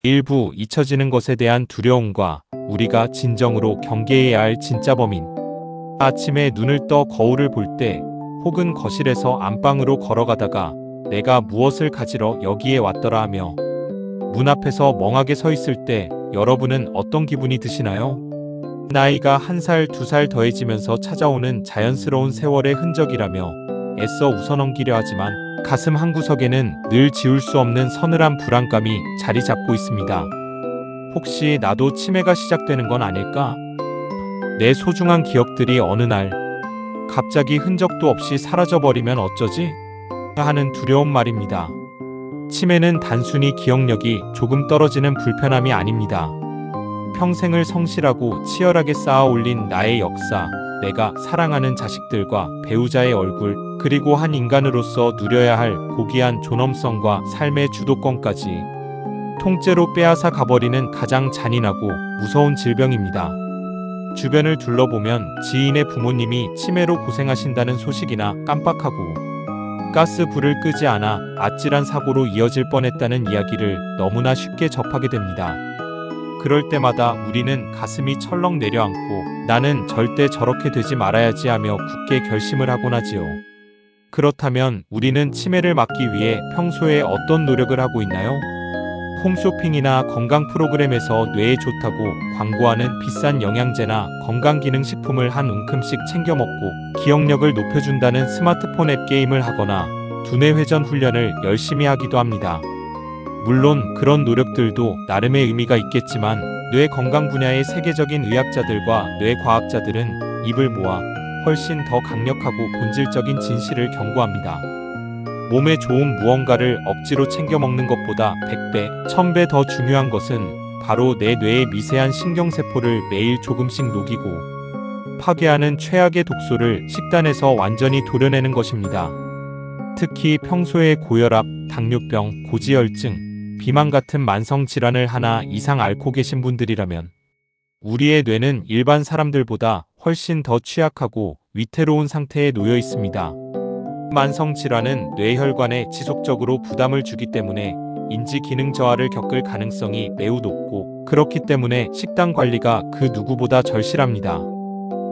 일부 잊혀지는 것에 대한 두려움과 우리가 진정으로 경계해야 할 진짜 범인. 아침에 눈을 떠 거울을 볼 때 혹은 거실에서 안방으로 걸어가다가 내가 무엇을 가지러 여기에 왔더라 하며 문 앞에서 멍하게 서 있을 때 여러분은 어떤 기분이 드시나요? 나이가 1살, 2살 더해지면서 찾아오는 자연스러운 세월의 흔적이라며 애써 웃어넘기려 하지만 가슴 한구석에는 늘 지울 수 없는 서늘한 불안감이 자리 잡고 있습니다. 혹시 나도 치매가 시작되는 건 아닐까? 내 소중한 기억들이 어느 날 갑자기 흔적도 없이 사라져버리면 어쩌지? 하는 두려운 말입니다. 치매는 단순히 기억력이 조금 떨어지는 불편함이 아닙니다. 평생을 성실하고 치열하게 쌓아 올린 나의 역사, 내가 사랑하는 자식들과 배우자의 얼굴, 그리고 한 인간으로서 누려야 할 고귀한 존엄성과 삶의 주도권까지 통째로 빼앗아 가버리는 가장 잔인하고 무서운 질병입니다. 주변을 둘러보면 지인의 부모님이 치매로 고생하신다는 소식이나 깜빡하고 가스 불을 끄지 않아 아찔한 사고로 이어질 뻔했다는 이야기를 너무나 쉽게 접하게 됩니다. 그럴 때마다 우리는 가슴이 철렁 내려앉고 나는 절대 저렇게 되지 말아야지 하며 굳게 결심을 하곤 하지요. 그렇다면 우리는 치매를 막기 위해 평소에 어떤 노력을 하고 있나요? 홈쇼핑이나 건강 프로그램에서 뇌에 좋다고 광고하는 비싼 영양제나 건강기능식품을 한 움큼씩 챙겨 먹고 기억력을 높여준다는 스마트폰 앱 게임을 하거나 두뇌 회전 훈련을 열심히 하기도 합니다. 물론 그런 노력들도 나름의 의미가 있겠지만 뇌 건강 분야의 세계적인 의학자들과 뇌과학자들은 입을 모아 훨씬 더 강력하고 본질적인 진실을 경고합니다. 몸에 좋은 무언가를 억지로 챙겨 먹는 것보다 100배, 1000배 더 중요한 것은 바로 내 뇌의 미세한 신경세포를 매일 조금씩 녹이고 파괴하는 최악의 독소를 식단에서 완전히 도려내는 것입니다. 특히 평소에 고혈압, 당뇨병, 고지혈증, 비만 같은 만성질환을 하나 이상 앓고 계신 분들이라면 우리의 뇌는 일반 사람들보다 훨씬 더 취약하고 위태로운 상태에 놓여 있습니다. 만성질환은 뇌혈관에 지속적으로 부담을 주기 때문에 인지 기능 저하를 겪을 가능성이 매우 높고 그렇기 때문에 식단 관리가 그 누구보다 절실합니다.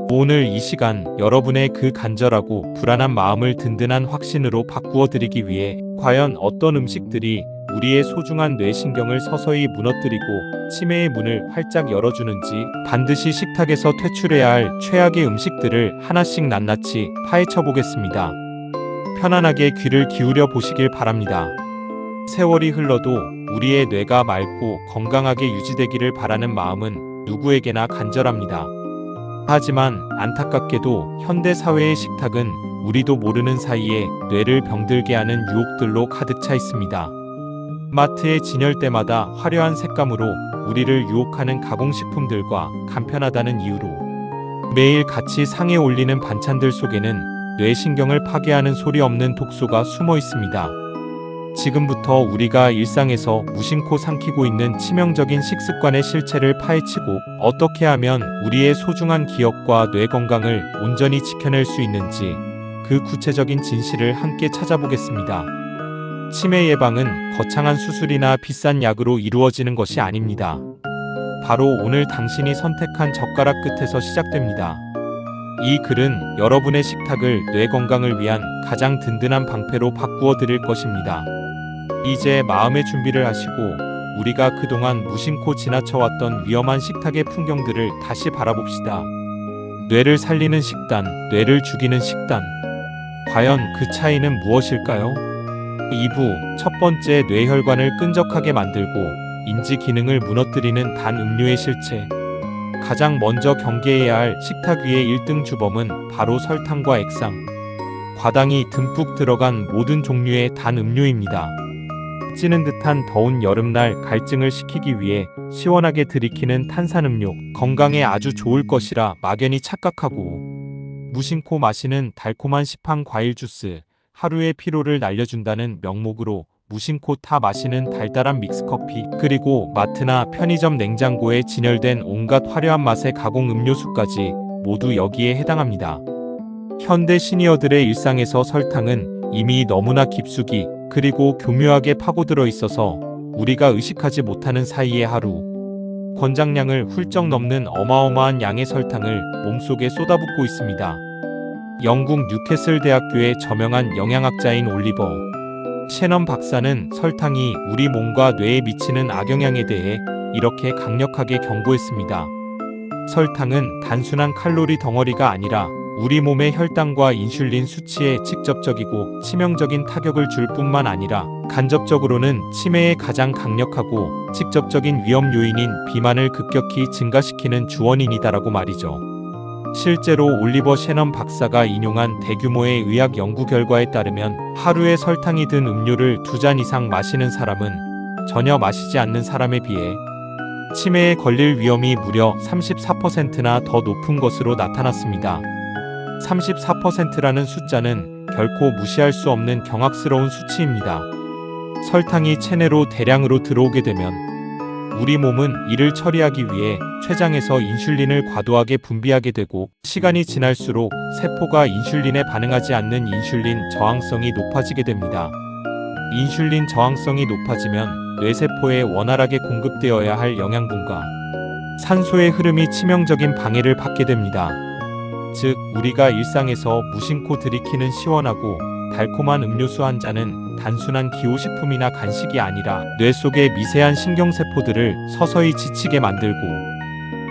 오늘 이 시간 여러분의 그 간절하고 불안한 마음을 든든한 확신으로 바꾸어 드리기 위해 과연 어떤 음식들이 우리의 소중한 뇌신경을 서서히 무너뜨리고 치매의 문을 활짝 열어주는지 반드시 식탁에서 퇴출해야 할 최악의 음식들을 하나씩 낱낱이 파헤쳐 보겠습니다. 편안하게 귀를 기울여 보시길 바랍니다. 세월이 흘러도 우리의 뇌가 맑고 건강하게 유지되기를 바라는 마음은 누구에게나 간절합니다. 하지만 안타깝게도 현대 사회의 식탁은 우리도 모르는 사이에 뇌를 병들게 하는 유혹들로 가득 차 있습니다. 마트의 진열대마다 화려한 색감으로 우리를 유혹하는 가공식품들과 간편하다는 이유로 매일 같이 상에 올리는 반찬들 속에는 뇌신경을 파괴하는 소리 없는 독소가 숨어 있습니다. 지금부터 우리가 일상에서 무심코 삼키고 있는 치명적인 식습관의 실체를 파헤치고 어떻게 하면 우리의 소중한 기억과 뇌 건강을 온전히 지켜낼 수 있는지 그 구체적인 진실을 함께 찾아보겠습니다. 치매 예방은 거창한 수술이나 비싼 약으로 이루어지는 것이 아닙니다. 바로 오늘 당신이 선택한 젓가락 끝에서 시작됩니다. 이 글은 여러분의 식탁을 뇌 건강을 위한 가장 든든한 방패로 바꾸어 드릴 것입니다. 이제 마음의 준비를 하시고 우리가 그동안 무심코 지나쳐왔던 위험한 식탁의 풍경들을 다시 바라봅시다. 뇌를 살리는 식단, 뇌를 죽이는 식단. 과연 그 차이는 무엇일까요? 2부 첫 번째, 뇌혈관을 끈적하게 만들고 인지 기능을 무너뜨리는 단 음료의 실체. 가장 먼저 경계해야 할 식탁 위의 1등 주범은 바로 설탕과 액상, 과당이 듬뿍 들어간 모든 종류의 단 음료입니다. 찌는 듯한 더운 여름날 갈증을 식히기 위해 시원하게 들이키는 탄산음료, 건강에 아주 좋을 것이라 막연히 착각하고 무심코 마시는 달콤한 시판 과일 주스, 하루의 피로를 날려준다는 명목으로 무심코 타 마시는 달달한 믹스커피, 그리고 마트나 편의점 냉장고에 진열된 온갖 화려한 맛의 가공 음료수까지 모두 여기에 해당합니다. 현대 시니어들의 일상에서 설탕은 이미 너무나 깊숙이 그리고 교묘하게 파고들어 있어서 우리가 의식하지 못하는 사이의 하루. 권장량을 훌쩍 넘는 어마어마한 양의 설탕을 몸속에 쏟아붓고 있습니다. 영국 뉴캐슬 대학교의 저명한 영양학자인 올리버 셰넌 박사는 설탕이 우리 몸과 뇌에 미치는 악영향에 대해 이렇게 강력하게 경고했습니다. 설탕은 단순한 칼로리 덩어리가 아니라 우리 몸의 혈당과 인슐린 수치에 직접적이고 치명적인 타격을 줄 뿐만 아니라 간접적으로는 치매의 가장 강력하고 직접적인 위험 요인인 비만을 급격히 증가시키는 주원인이다라고 말이죠. 실제로 올리버 셰넌 박사가 인용한 대규모의 의학 연구 결과에 따르면 하루에 설탕이 든 음료를 2잔 이상 마시는 사람은 전혀 마시지 않는 사람에 비해 치매에 걸릴 위험이 무려 34%나 더 높은 것으로 나타났습니다. 34%라는 숫자는 결코 무시할 수 없는 경악스러운 수치입니다. 설탕이 체내로 대량으로 들어오게 되면 우리 몸은 이를 처리하기 위해 췌장에서 인슐린을 과도하게 분비하게 되고 시간이 지날수록 세포가 인슐린에 반응하지 않는 인슐린 저항성이 높아지게 됩니다. 인슐린 저항성이 높아지면 뇌세포에 원활하게 공급되어야 할 영양분과 산소의 흐름이 치명적인 방해를 받게 됩니다. 즉, 우리가 일상에서 무심코 들이키는 시원하고 달콤한 음료수 한 잔은 단순한 기호식품이나 간식이 아니라 뇌 속의 미세한 신경세포들을 서서히 지치게 만들고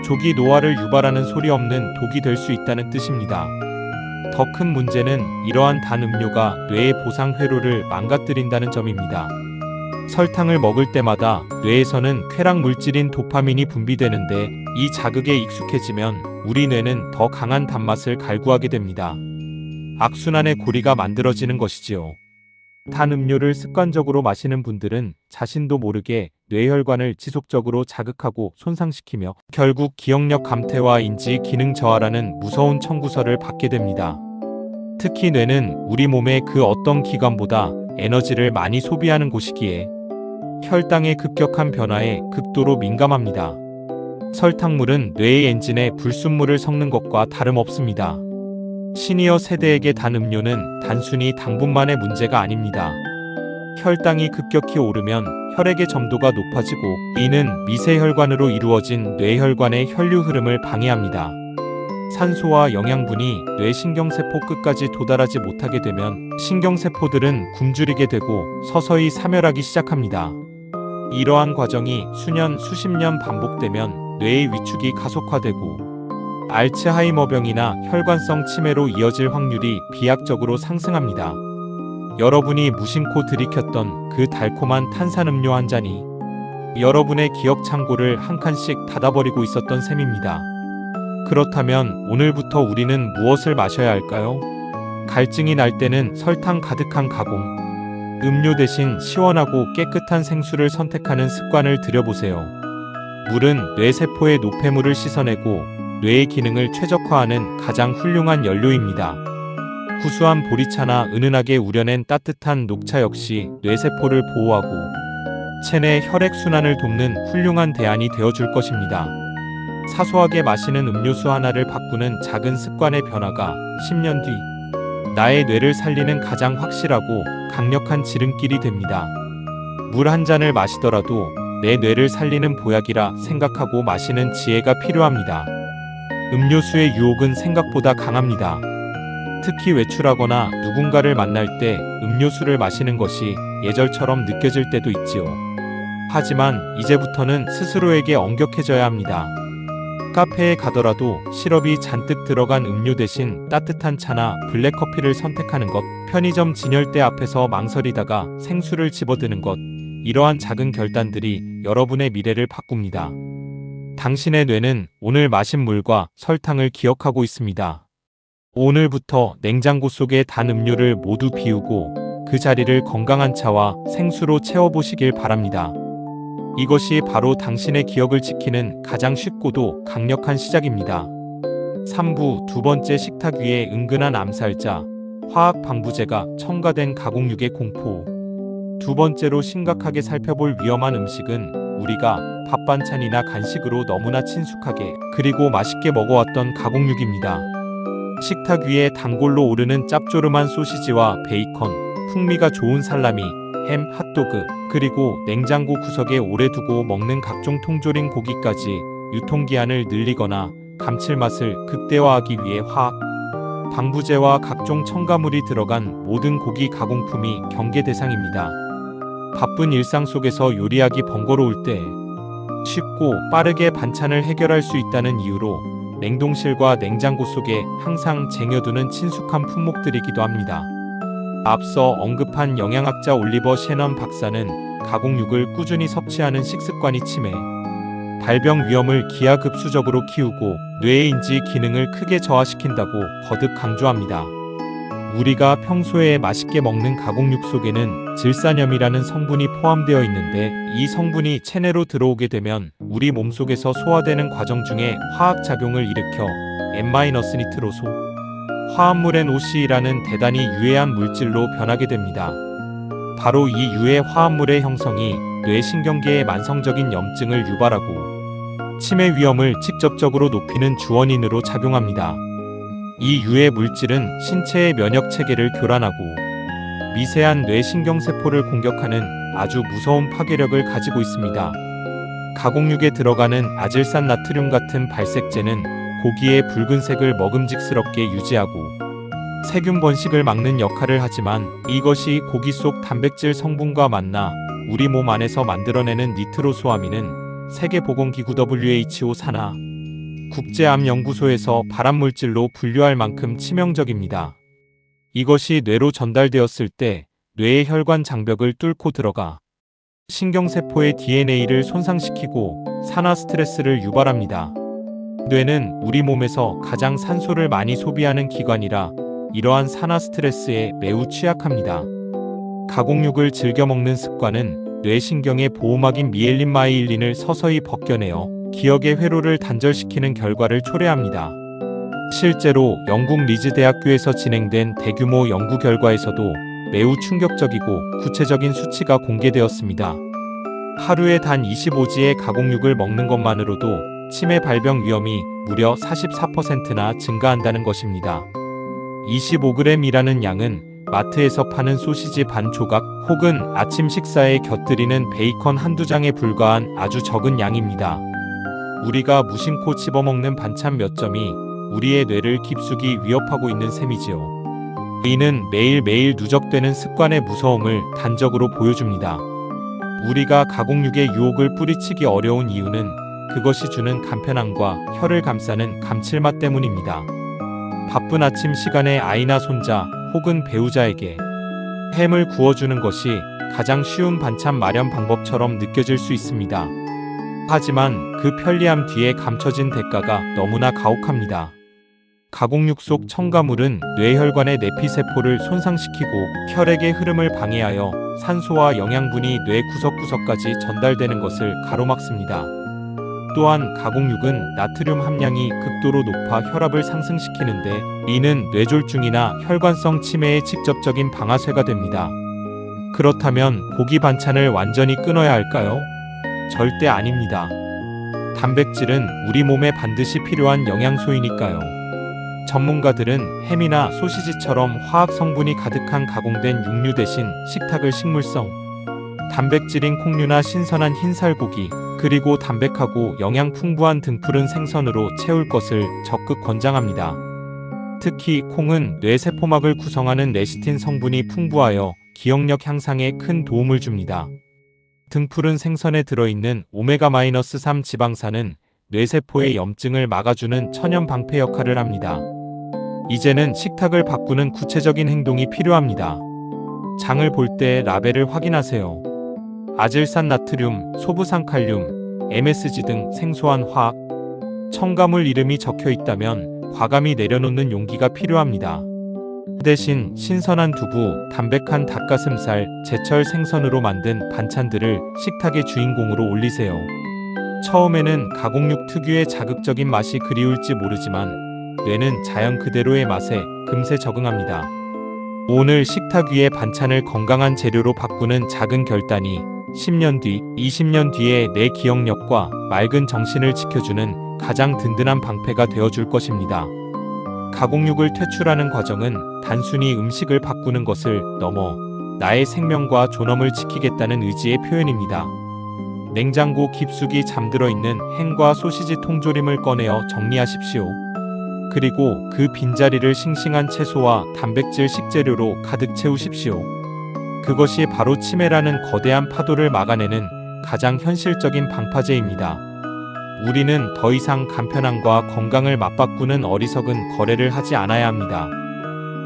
조기 노화를 유발하는 소리 없는 독이 될 수 있다는 뜻입니다. 더 큰 문제는 이러한 단 음료가 뇌의 보상 회로를 망가뜨린다는 점입니다. 설탕을 먹을 때마다 뇌에서는 쾌락 물질인 도파민이 분비되는데 이 자극에 익숙해지면 우리 뇌는 더 강한 단맛을 갈구하게 됩니다. 악순환의 고리가 만들어지는 것이지요. 단 음료를 습관적으로 마시는 분들은 자신도 모르게 뇌혈관을 지속적으로 자극하고 손상시키며 결국 기억력 감퇴와 인지 기능 저하라는 무서운 청구서를 받게 됩니다. 특히 뇌는 우리 몸의 그 어떤 기관보다 에너지를 많이 소비하는 곳이기에 혈당의 급격한 변화에 극도로 민감합니다. 설탕물은 뇌의 엔진에 불순물을 섞는 것과 다름없습니다. 시니어 세대에게 단 음료는 단순히 당분만의 문제가 아닙니다. 혈당이 급격히 오르면 혈액의 점도가 높아지고 이는 미세혈관으로 이루어진 뇌혈관의 혈류 흐름을 방해합니다. 산소와 영양분이 뇌 신경세포 끝까지 도달하지 못하게 되면 신경세포들은 굶주리게 되고 서서히 사멸하기 시작합니다. 이러한 과정이 수년, 수십 년 반복되면 뇌의 위축이 가속화되고 알츠하이머병이나 혈관성 치매로 이어질 확률이 비약적으로 상승합니다. 여러분이 무심코 들이켰던 그 달콤한 탄산음료 한 잔이 여러분의 기억 창고를 한 칸씩 닫아버리고 있었던 셈입니다. 그렇다면 오늘부터 우리는 무엇을 마셔야 할까요? 갈증이 날 때는 설탕 가득한 가공 음료 대신 시원하고 깨끗한 생수를 선택하는 습관을 들여보세요. 물은 뇌세포의 노폐물을 씻어내고 뇌의 기능을 최적화하는 가장 훌륭한 연료입니다. 구수한 보리차나 은은하게 우려낸 따뜻한 녹차 역시 뇌세포를 보호하고 체내 혈액순환을 돕는 훌륭한 대안이 되어줄 것입니다. 사소하게 마시는 음료수 하나를 바꾸는 작은 습관의 변화가 10년 뒤 나의 뇌를 살리는 가장 확실하고 강력한 지름길이 됩니다. 물 한 잔을 마시더라도 내 뇌를 살리는 보약이라 생각하고 마시는 지혜가 필요합니다. 음료수의 유혹은 생각보다 강합니다. 특히 외출하거나 누군가를 만날 때 음료수를 마시는 것이 예절처럼 느껴질 때도 있지요. 하지만 이제부터는 스스로에게 엄격해져야 합니다. 카페에 가더라도 시럽이 잔뜩 들어간 음료 대신 따뜻한 차나 블랙커피를 선택하는 것, 편의점 진열대 앞에서 망설이다가 생수를 집어드는 것, 이러한 작은 결단들이 여러분의 미래를 바꿉니다. 당신의 뇌는 오늘 마신 물과 설탕을 기억하고 있습니다. 오늘부터 냉장고 속의 단 음료를 모두 비우고 그 자리를 건강한 차와 생수로 채워보시길 바랍니다. 이것이 바로 당신의 기억을 지키는 가장 쉽고도 강력한 시작입니다. 3부 두 번째 식탁 위에 은근한 암살자, 화학 방부제가 첨가된 가공육의 공포. 두 번째로 심각하게 살펴볼 위험한 음식은 우리가 밥 반찬이나 간식으로 너무나 친숙하게 그리고 맛있게 먹어왔던 가공육입니다. 식탁 위에 단골로 오르는 짭조름한 소시지와 베이컨, 풍미가 좋은 살라미, 햄, 핫도그, 그리고 냉장고 구석에 오래 두고 먹는 각종 통조림 고기까지 유통기한을 늘리거나 감칠맛을 극대화하기 위해 화학 방부제와 각종 첨가물이 들어간 모든 고기 가공품이 경계 대상입니다. 바쁜 일상 속에서 요리하기 번거로울 때 쉽고 빠르게 반찬을 해결할 수 있다는 이유로 냉동실과 냉장고 속에 항상 쟁여두는 친숙한 품목들이기도 합니다. 앞서 언급한 영양학자 올리버 셰넌 박사는 가공육을 꾸준히 섭취하는 식습관이 치매, 발병 위험을 기하급수적으로 키우고 뇌의 인지 기능을 크게 저하시킨다고 거듭 강조합니다. 우리가 평소에 맛있게 먹는 가공육 속에는 질산염이라는 성분이 포함되어 있는데 이 성분이 체내로 들어오게 되면 우리 몸속에서 소화되는 과정 중에 화학작용을 일으켜 N-니트로소 화합물 NOC라는 대단히 유해한 물질로 변하게 됩니다. 바로 이 유해 화합물의 형성이 뇌신경계의 만성적인 염증을 유발하고 치매 위험을 직접적으로 높이는 주원인으로 작용합니다. 이 유해 물질은 신체의 면역 체계를 교란하고 미세한 뇌신경세포를 공격하는 아주 무서운 파괴력을 가지고 있습니다. 가공육에 들어가는 아질산 나트륨 같은 발색제는 고기의 붉은색을 먹음직스럽게 유지하고 세균 번식을 막는 역할을 하지만 이것이 고기 속 단백질 성분과 만나 우리 몸 안에서 만들어내는 니트로소아민은 세계보건기구 WHO 산하 국제암연구소에서 발암물질로 분류할 만큼 치명적입니다. 이것이 뇌로 전달되었을 때 뇌의 혈관 장벽을 뚫고 들어가 신경세포의 DNA를 손상시키고 산화 스트레스를 유발합니다. 뇌는 우리 몸에서 가장 산소를 많이 소비하는 기관이라 이러한 산화 스트레스에 매우 취약합니다. 가공육을 즐겨 먹는 습관은 뇌신경의 보호막인 미엘린마이일린을 서서히 벗겨내어 기억의 회로를 단절시키는 결과를 초래합니다. 실제로 영국 리즈 대학교에서 진행된 대규모 연구 결과에서도 매우 충격적이고 구체적인 수치가 공개되었습니다. 하루에 단 25지의 가공육을 먹는 것만으로도 치매 발병 위험이 무려 44%나 증가한다는 것입니다. 25g이라는 양은 마트에서 파는 소시지 반 조각 혹은 아침 식사에 곁들이는 베이컨 한두 장에 불과한 아주 적은 양입니다. 우리가 무심코 집어먹는 반찬 몇 점이 우리의 뇌를 깊숙이 위협하고 있는 셈이지요. 이는 매일매일 누적되는 습관의 무서움을 단적으로 보여줍니다. 우리가 가공육의 유혹을 뿌리치기 어려운 이유는 그것이 주는 간편함과 혀를 감싸는 감칠맛 때문입니다. 바쁜 아침 시간에 아이나 손자 혹은 배우자에게 햄을 구워주는 것이 가장 쉬운 반찬 마련 방법처럼 느껴질 수 있습니다. 하지만 그 편리함 뒤에 감춰진 대가가 너무나 가혹합니다. 가공육 속 첨가물은 뇌혈관의 내피세포를 손상시키고 혈액의 흐름을 방해하여 산소와 영양분이 뇌 구석구석까지 전달되는 것을 가로막습니다. 또한 가공육은 나트륨 함량이 극도로 높아 혈압을 상승시키는데 이는 뇌졸중이나 혈관성 치매의 직접적인 방아쇠가 됩니다. 그렇다면 고기 반찬을 완전히 끊어야 할까요? 절대 아닙니다. 단백질은 우리 몸에 반드시 필요한 영양소이니까요. 전문가들은 햄이나 소시지처럼 화학 성분이 가득한 가공된 육류 대신 식탁을 식물성, 단백질인 콩류나 신선한 흰살고기, 그리고 담백하고 영양 풍부한 등푸른 생선으로 채울 것을 적극 권장합니다. 특히 콩은 뇌세포막을 구성하는 레시틴 성분이 풍부하여 기억력 향상에 큰 도움을 줍니다. 등푸른 생선에 들어있는 오메가-3 지방산은 뇌세포의 염증을 막아주는 천연 방패 역할을 합니다. 이제는 식탁을 바꾸는 구체적인 행동이 필요합니다. 장을 볼 때 라벨을 확인하세요. 아질산 나트륨, 소부산 칼륨, MSG 등 생소한 화학 첨가물 이름이 적혀 있다면 과감히 내려놓는 용기가 필요합니다. 대신 신선한 두부, 담백한 닭가슴살, 제철 생선으로 만든 반찬들을 식탁의 주인공으로 올리세요. 처음에는 가공육 특유의 자극적인 맛이 그리울지 모르지만 뇌는 자연 그대로의 맛에 금세 적응합니다. 오늘 식탁 위의 반찬을 건강한 재료로 바꾸는 작은 결단이 10년 뒤, 20년 뒤에 내 기억력과 맑은 정신을 지켜주는 가장 든든한 방패가 되어줄 것입니다. 가공육을 퇴출하는 과정은 단순히 음식을 바꾸는 것을 넘어 나의 생명과 존엄을 지키겠다는 의지의 표현입니다. 냉장고 깊숙이 잠들어 있는 햄과 소시지 통조림을 꺼내어 정리하십시오. 그리고 그 빈자리를 싱싱한 채소와 단백질 식재료로 가득 채우십시오. 그것이 바로 치매라는 거대한 파도를 막아내는 가장 현실적인 방파제입니다. 우리는 더 이상 간편함과 건강을 맞바꾸는 어리석은 거래를 하지 않아야 합니다.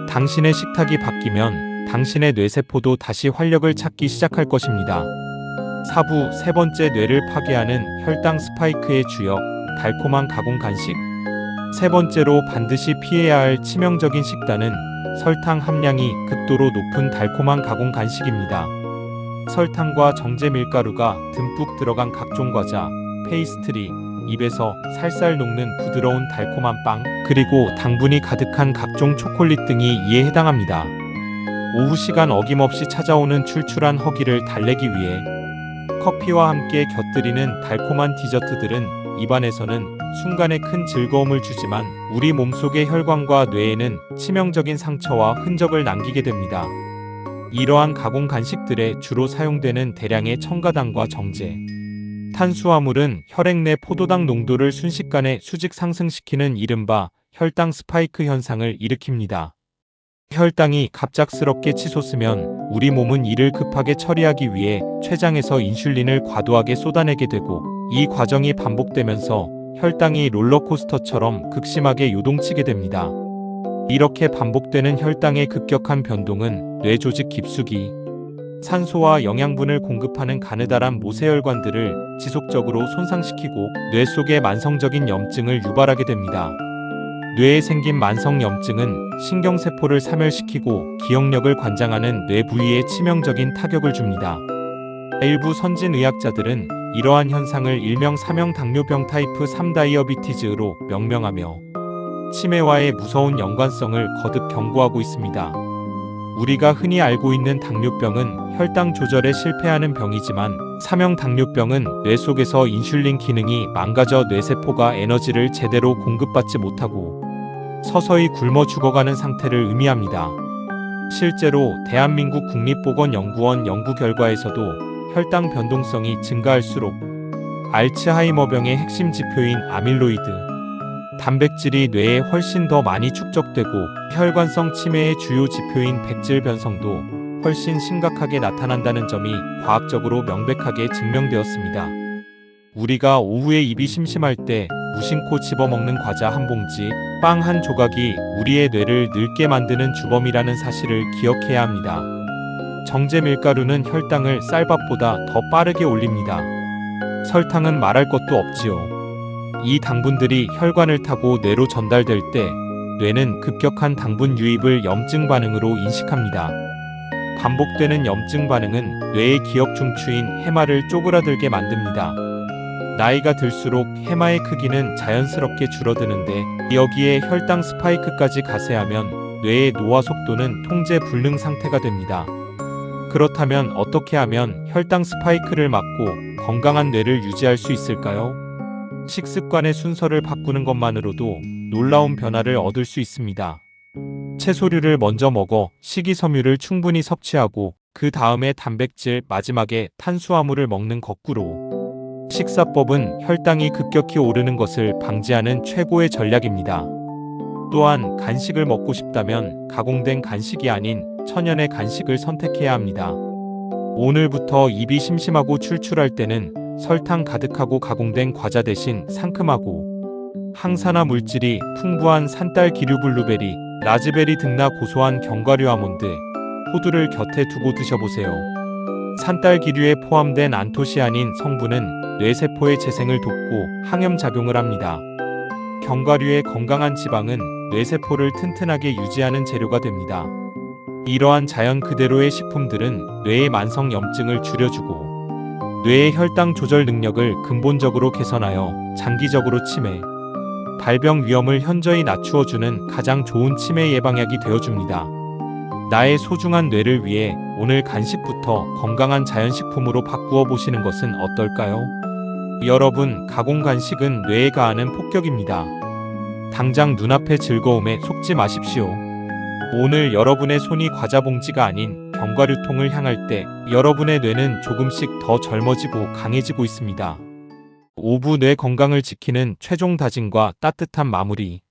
당신의 식탁이 바뀌면 당신의 뇌세포도 다시 활력을 찾기 시작할 것입니다. 사부 세 번째, 뇌를 파괴하는 혈당 스파이크의 주역, 달콤한 가공 간식. 세 번째로 반드시 피해야 할 치명적인 식단은 설탕 함량이 극도로 높은 달콤한 가공 간식입니다. 설탕과 정제 밀가루가 듬뿍 들어간 각종 과자, 페이스트리, 입에서 살살 녹는 부드러운 달콤한 빵, 그리고 당분이 가득한 각종 초콜릿 등이 이에 해당합니다. 오후 시간 어김없이 찾아오는 출출한 허기를 달래기 위해 커피와 함께 곁들이는 달콤한 디저트들은 입안에서는 순간에 큰 즐거움을 주지만 우리 몸속의 혈관과 뇌에는 치명적인 상처와 흔적을 남기게 됩니다. 이러한 가공 간식들에 주로 사용되는 대량의 첨가당과 정제, 탄수화물은 혈액 내 포도당 농도를 순식간에 수직 상승시키는 이른바 혈당 스파이크 현상을 일으킵니다. 혈당이 갑작스럽게 치솟으면 우리 몸은 이를 급하게 처리하기 위해 췌장에서 인슐린을 과도하게 쏟아내게 되고, 이 과정이 반복되면서 혈당이 롤러코스터처럼 극심하게 요동치게 됩니다. 이렇게 반복되는 혈당의 급격한 변동은 뇌 조직 깊숙이 산소와 영양분을 공급하는 가느다란 모세혈관들을 지속적으로 손상시키고 뇌 속의 만성적인 염증을 유발하게 됩니다. 뇌에 생긴 만성염증은 신경세포를 사멸시키고 기억력을 관장하는 뇌 부위에 치명적인 타격을 줍니다. 일부 선진의학자들은 이러한 현상을 일명 사명 당뇨병 타입 3 다이어비티즈로 명명하며 치매와의 무서운 연관성을 거듭 경고하고 있습니다. 우리가 흔히 알고 있는 당뇨병은 혈당 조절에 실패하는 병이지만, 사명 당뇨병은 뇌 속에서 인슐린 기능이 망가져 뇌세포가 에너지를 제대로 공급받지 못하고 서서히 굶어 죽어가는 상태를 의미합니다. 실제로 대한민국 국립보건연구원 연구 결과에서도 혈당 변동성이 증가할수록 알츠하이머병의 핵심 지표인 아밀로이드, 단백질이 뇌에 훨씬 더 많이 축적되고 혈관성 치매의 주요 지표인 백질 변성도 훨씬 심각하게 나타난다는 점이 과학적으로 명백하게 증명되었습니다. 우리가 오후에 입이 심심할 때 무심코 집어먹는 과자 한 봉지, 빵 한 조각이 우리의 뇌를 늙게 만드는 주범이라는 사실을 기억해야 합니다. 정제 밀가루는 혈당을 쌀밥보다 더 빠르게 올립니다. 설탕은 말할 것도 없지요. 이 당분들이 혈관을 타고 뇌로 전달될 때 뇌는 급격한 당분 유입을 염증 반응으로 인식합니다. 반복되는 염증 반응은 뇌의 기억 중추인 해마를 쪼그라들게 만듭니다. 나이가 들수록 해마의 크기는 자연스럽게 줄어드는데, 여기에 혈당 스파이크까지 가세하면 뇌의 노화 속도는 통제 불능 상태가 됩니다. 그렇다면 어떻게 하면 혈당 스파이크를 막고 건강한 뇌를 유지할 수 있을까요? 식습관의 순서를 바꾸는 것만으로도 놀라운 변화를 얻을 수 있습니다. 채소류를 먼저 먹어 식이섬유를 충분히 섭취하고 그 다음에 단백질, 마지막에 탄수화물을 먹는 거꾸로. 식사법은 혈당이 급격히 오르는 것을 방지하는 최고의 전략입니다. 또한 간식을 먹고 싶다면 가공된 간식이 아닌 천연의 간식을 선택해야 합니다. 오늘부터 입이 심심하고 출출할 때는 설탕 가득하고 가공된 과자 대신 상큼하고 항산화 물질이 풍부한 산딸 기류 블루베리, 라즈베리 등나 고소한 견과류 아몬드, 호두를 곁에 두고 드셔보세요. 산딸 기류에 포함된 안토시아닌 성분은 뇌세포의 재생을 돕고 항염작용을 합니다. 견과류의 건강한 지방은 뇌세포를 튼튼하게 유지하는 재료가 됩니다. 이러한 자연 그대로의 식품들은 뇌의 만성 염증을 줄여주고 뇌의 혈당 조절 능력을 근본적으로 개선하여 장기적으로 치매, 발병 위험을 현저히 낮추어주는 가장 좋은 치매 예방약이 되어줍니다. 나의 소중한 뇌를 위해 오늘 간식부터 건강한 자연식품으로 바꾸어 보시는 것은 어떨까요? 여러분, 가공 간식은 뇌에 가하는 폭격입니다. 당장 눈앞의 즐거움에 속지 마십시오. 오늘 여러분의 손이 과자 봉지가 아닌 견과류통을 향할 때 여러분의 뇌는 조금씩 더 젊어지고 강해지고 있습니다. 오부 뇌 건강을 지키는 최종 다짐과 따뜻한 마무리.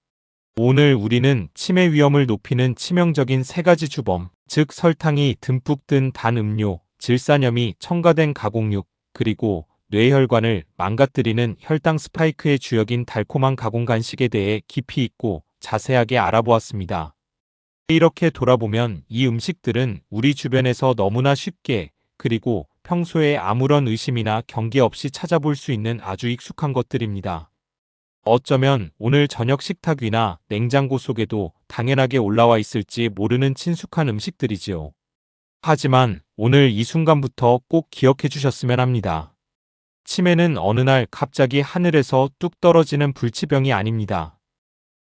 오늘 우리는 치매 위험을 높이는 치명적인 세 가지 주범, 즉 설탕이 듬뿍 든 단 음료, 질산염이 첨가된 가공육, 그리고 뇌혈관을 망가뜨리는 혈당 스파이크의 주역인 달콤한 가공 간식에 대해 깊이 있고 자세하게 알아보았습니다. 이렇게 돌아보면 이 음식들은 우리 주변에서 너무나 쉽게, 그리고 평소에 아무런 의심이나 경계 없이 찾아볼 수 있는 아주 익숙한 것들입니다. 어쩌면 오늘 저녁 식탁 위나 냉장고 속에도 당연하게 올라와 있을지 모르는 친숙한 음식들이지요. 하지만 오늘 이 순간부터 꼭 기억해 주셨으면 합니다. 치매는 어느 날 갑자기 하늘에서 뚝 떨어지는 불치병이 아닙니다.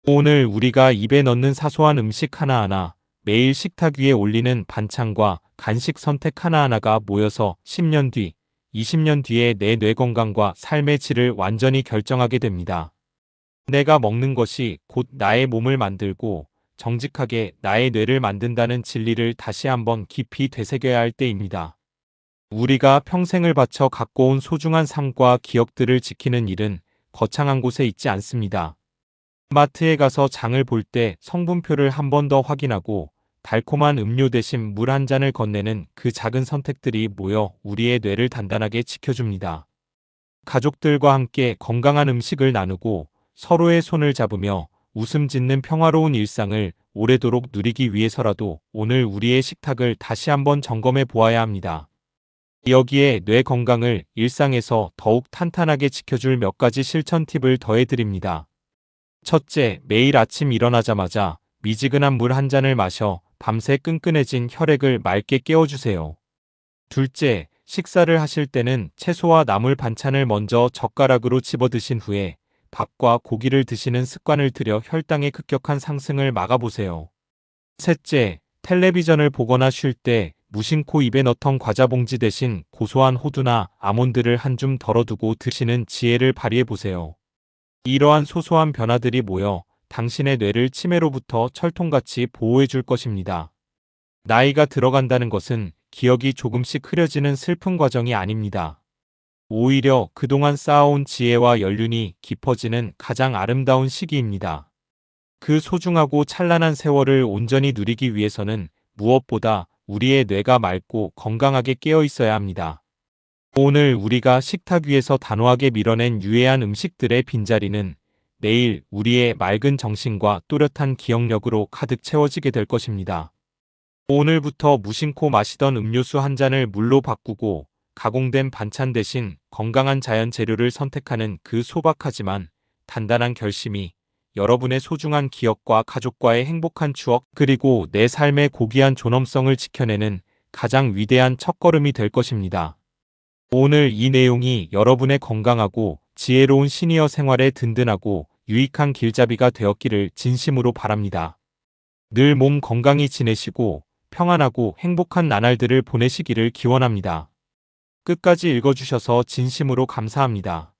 오늘 우리가 입에 넣는 사소한 음식 하나하나, 매일 식탁 위에 올리는 반찬과 간식 선택 하나하나가 모여서 10년 뒤, 20년 뒤에 내 뇌 건강과 삶의 질을 완전히 결정하게 됩니다. 내가 먹는 것이 곧 나의 몸을 만들고 정직하게 나의 뇌를 만든다는 진리를 다시 한번 깊이 되새겨야 할 때입니다. 우리가 평생을 바쳐 갖고 온 소중한 삶과 기억들을 지키는 일은 거창한 곳에 있지 않습니다. 마트에 가서 장을 볼 때 성분표를 한 번 더 확인하고 달콤한 음료 대신 물 한 잔을 건네는 그 작은 선택들이 모여 우리의 뇌를 단단하게 지켜줍니다. 가족들과 함께 건강한 음식을 나누고 서로의 손을 잡으며 웃음 짓는 평화로운 일상을 오래도록 누리기 위해서라도 오늘 우리의 식탁을 다시 한번 점검해 보아야 합니다. 여기에 뇌 건강을 일상에서 더욱 탄탄하게 지켜줄 몇 가지 실천 팁을 더해드립니다. 첫째, 매일 아침 일어나자마자 미지근한 물 한 잔을 마셔 밤새 끈끈해진 혈액을 맑게 깨워주세요. 둘째, 식사를 하실 때는 채소와 나물 반찬을 먼저 젓가락으로 집어 드신 후에 밥과 고기를 드시는 습관을 들여 혈당의 급격한 상승을 막아보세요. 셋째, 텔레비전을 보거나 쉴 때 무심코 입에 넣던 과자 봉지 대신 고소한 호두나 아몬드를 한 줌 덜어두고 드시는 지혜를 발휘해보세요. 이러한 소소한 변화들이 모여 당신의 뇌를 치매로부터 철통같이 보호해줄 것입니다. 나이가 들어간다는 것은 기억이 조금씩 흐려지는 슬픈 과정이 아닙니다. 오히려 그동안 쌓아온 지혜와 연륜이 깊어지는 가장 아름다운 시기입니다. 그 소중하고 찬란한 세월을 온전히 누리기 위해서는 무엇보다 우리의 뇌가 맑고 건강하게 깨어 있어야 합니다. 오늘 우리가 식탁 위에서 단호하게 밀어낸 유해한 음식들의 빈자리는 내일 우리의 맑은 정신과 또렷한 기억력으로 가득 채워지게 될 것입니다. 오늘부터 무심코 마시던 음료수 한 잔을 물로 바꾸고 가공된 반찬 대신 건강한 자연 재료를 선택하는 그 소박하지만 단단한 결심이 여러분의 소중한 기억과 가족과의 행복한 추억, 그리고 내 삶의 고귀한 존엄성을 지켜내는 가장 위대한 첫걸음이 될 것입니다. 오늘 이 내용이 여러분의 건강하고 지혜로운 시니어 생활에 든든하고 유익한 길잡이가 되었기를 진심으로 바랍니다. 늘 몸 건강히 지내시고 평안하고 행복한 나날들을 보내시기를 기원합니다. 끝까지 읽어주셔서 진심으로 감사합니다.